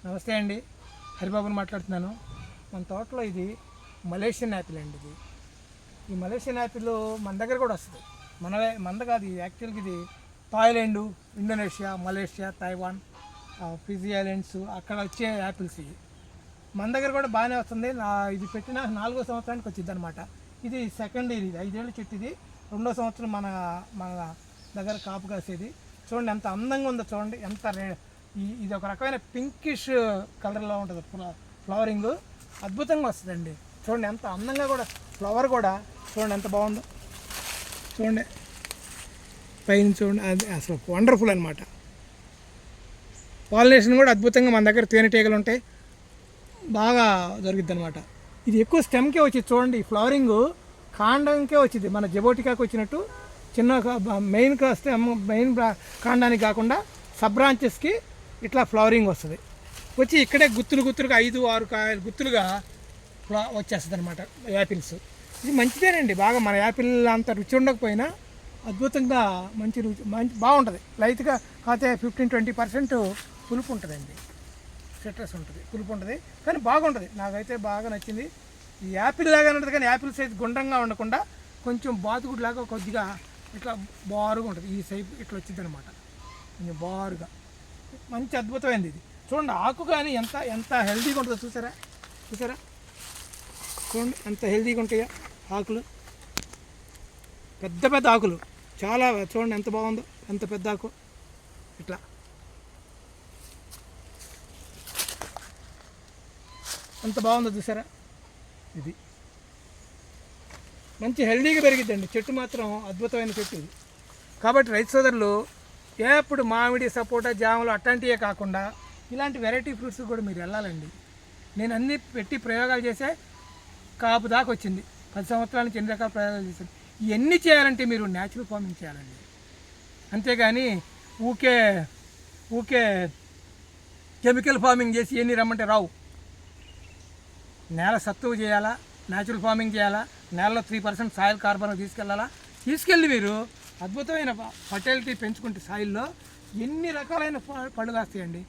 నమస్తే అండి, హరిబాబుని మాట్లాడుతున్నాను. మన తోటలో ఇది మలేషియన్ యాపిల్ అండి. ఈ మలేషియన్ యాపిల్ మన దగ్గర కూడా వస్తుంది. మనది కాదు, ఇది యాక్చువల్గా ఇది Thailand, Indonesia, Malaysia, Taiwan, Fiji islands అక్కడ వచ్చే యాపిల్స్ ఇవి. మన దగ్గర కూడా బాగానే వస్తుంది. ఇది పెట్టిన 4వ సంవత్సరానికి వచ్చింది అనమాట. ఇది సెకండ్ ఇయర్, ఇది 5 ఏళ్ళ చెట్టు. ఇది 2వ సంవత్సరం మన దగ్గర కాపు కాసేది. చూడండి ఎంత అందంగా ఉందో, చూడండి ఎంత ఇది ఒక రకమైన పింకిష్ కలర్లో ఉంటుంది ఫ్లవరింగ్. అద్భుతంగా వస్తుందండి. చూడండి ఎంత అందంగా కూడా ఫ్లవర్ కూడా చూడండి ఎంత బాగుందో. చూడండి పైన చూడండి, అది అసలు వండర్ఫుల్ అనమాట. పాలినేషన్ కూడా అద్భుతంగా మన దగ్గర తేనెటీగలు ఉంటాయి, బాగా దొరికిద్ది అనమాట. ఇది ఎక్కువ స్టెమ్కే వచ్చింది. చూడండి ఫ్లవరింగ్ కాండంకే వచ్చింది, మన జబోటికాకి వచ్చినట్టు చిన్న మెయిన్ కాండానికి కాకుండా సబ్ బ్రాంచెస్కి ఇట్లా ఫ్లవరింగ్ వస్తుంది. వచ్చి ఇక్కడే గుత్తులుగా 5-6 కాయలు గుత్తులుగా వచ్చేస్తుంది అనమాట యాపిల్స్. ఇది మంచిదేనండి, బాగా మన యాపిల్ అంత రుచి ఉండకపోయినా అద్భుతంగా మంచి బాగుంటుంది. లైట్గా కాకపోతే 15-20% పులుపు ఉంటుందండి, సిట్రస్ ఉంటుంది, పులుపు ఉంటుంది, కానీ బాగుంటుంది. నాకైతే బాగా నచ్చింది. ఈ యాపిల్ లాగానే ఉంటుంది, కానీ యాపిల్ సైజ్ గుండ్రంగా ఉండకుండా కొంచెం బాతుగుడ్లాగా కొద్దిగా ఇట్లా బారుగా ఉంటుంది. ఈ సైజు ఇట్లా వచ్చింది అనమాట, కొంచెం బారుగా మంచి అద్భుతమైంది ఇది. చూడండి ఆకు కానీ ఎంత హెల్తీగా ఉంటుందో చూసారా చూడండి ఎంత హెల్తీగా ఉంటాయో ఆకులు, పెద్ద ఆకులు చాలా. చూడండి ఎంత బాగుందో, ఎంత పెద్ద ఆకు, ఇట్లా ఎంత బాగుందో చూసారా. ఇది మంచి హెల్తీగా పెరిగిద్దండి చెట్టు, మాత్రం అద్భుతమైన చెట్టు ఇది. కాబట్టి రైతు సోదరులు ఎప్పుడు మామిడి, సపోటా, జాములు అట్లాంటివే కాకుండా ఇలాంటి వెరైటీ ఫ్రూట్స్ కూడా మీరు వెళ్ళాలండి. నేను అన్నీ పెట్టి ప్రయోగాలు చేసే కాపు దాకా వచ్చింది. 10 సంవత్సరాల నుంచి ఎన్ని రకాల ప్రయోగాలు చేశాను. ఇవన్నీ చేయాలంటే మీరు న్యాచురల్ ఫార్మింగ్ చేయాలండి. అంతేగాని ఊకే కెమికల్ ఫార్మింగ్ చేసి ఇవన్నీ రమ్మంటే రావు. నేల సత్తువు చేయాలా, న్యాచురల్ ఫార్మింగ్ చేయాలా, నేలలో 3% సాయిల్ కార్బన్ తీసుకెళ్ళి మీరు అద్భుతమైన ఫర్టిలిటీ పెంచుకుంటే సాయిల్లో ఎన్ని రకాలైన పళ్ళు కాస్తాయండి.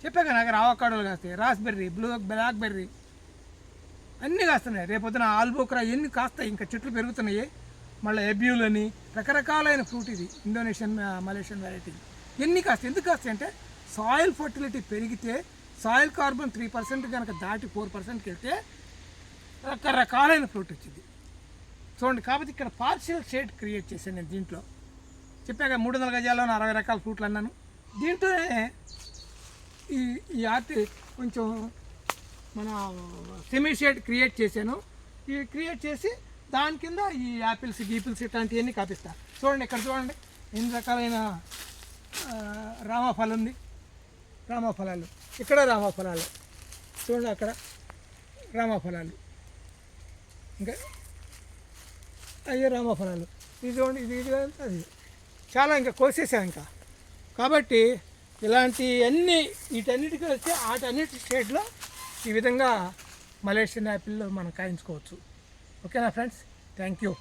చెప్పాక నాకు ఆవకాడోలు కాస్తాయి, రాస్బెర్రీ, బ్లాక్బెర్రీ అన్నీ కాస్తున్నాయి. రేపొద్దున ఆల్బోక్రా ఎన్ని కాస్తాయి, ఇంకా చెట్లు పెరుగుతున్నాయి. మళ్ళీ ఎబ్యూలని రకరకాలైన ఫ్రూట్ ఇది ఇండోనేషియన్, మలేషియన్ వెరైటీ ఎన్ని కాస్తాయి. ఎందుకు కాస్తాయి అంటే సాయిల్ ఫర్టిలిటీ పెరిగితే, సాయిల్ కార్బన్ 3% కనుక దాటి 4%కి వెళ్తే రకరకాలైన ఫ్రూట్ వచ్చింది. చూడండి, కాబట్టి ఇక్కడ పార్షియల్ షేడ్ క్రియేట్ చేశాను నేను. దీంట్లో చెప్పాక 300 గజాల్లో 60 రకాల ఫ్రూట్లు అన్నాను. దీంట్లోనే ఈ ఆర్ట్ కొంచెం మన సెమీ షేడ్ క్రియేట్ చేశాను. ఇవి క్రియేట్ చేసి దాని కింద ఈ యాపిల్స్, గీపిల్స్ ఇట్లాంటివన్నీ కాపిస్తా. చూడండి ఇక్కడ చూడండి ఎన్ని రకాలైన రామఫలం ఉంది, రామఫలాలు, ఇక్కడ రామఫలాలు చూడండి, అక్కడ రామఫలాలు, ఇంకా అయ్యో రామఫలాలు, ఇది చూడండి, ఇది అది చాలా ఇంకా కోసేసాం ఇంకా. కాబట్టి ఇలాంటివన్నీ వీటన్నిటికీ వచ్చి వాటన్నిటి షేడ్లో ఈ విధంగా మలేషియన్ యాపిల్ మనం కాయించుకోవచ్చు. ఓకేనా ఫ్రెండ్స్, థ్యాంక్ యూ.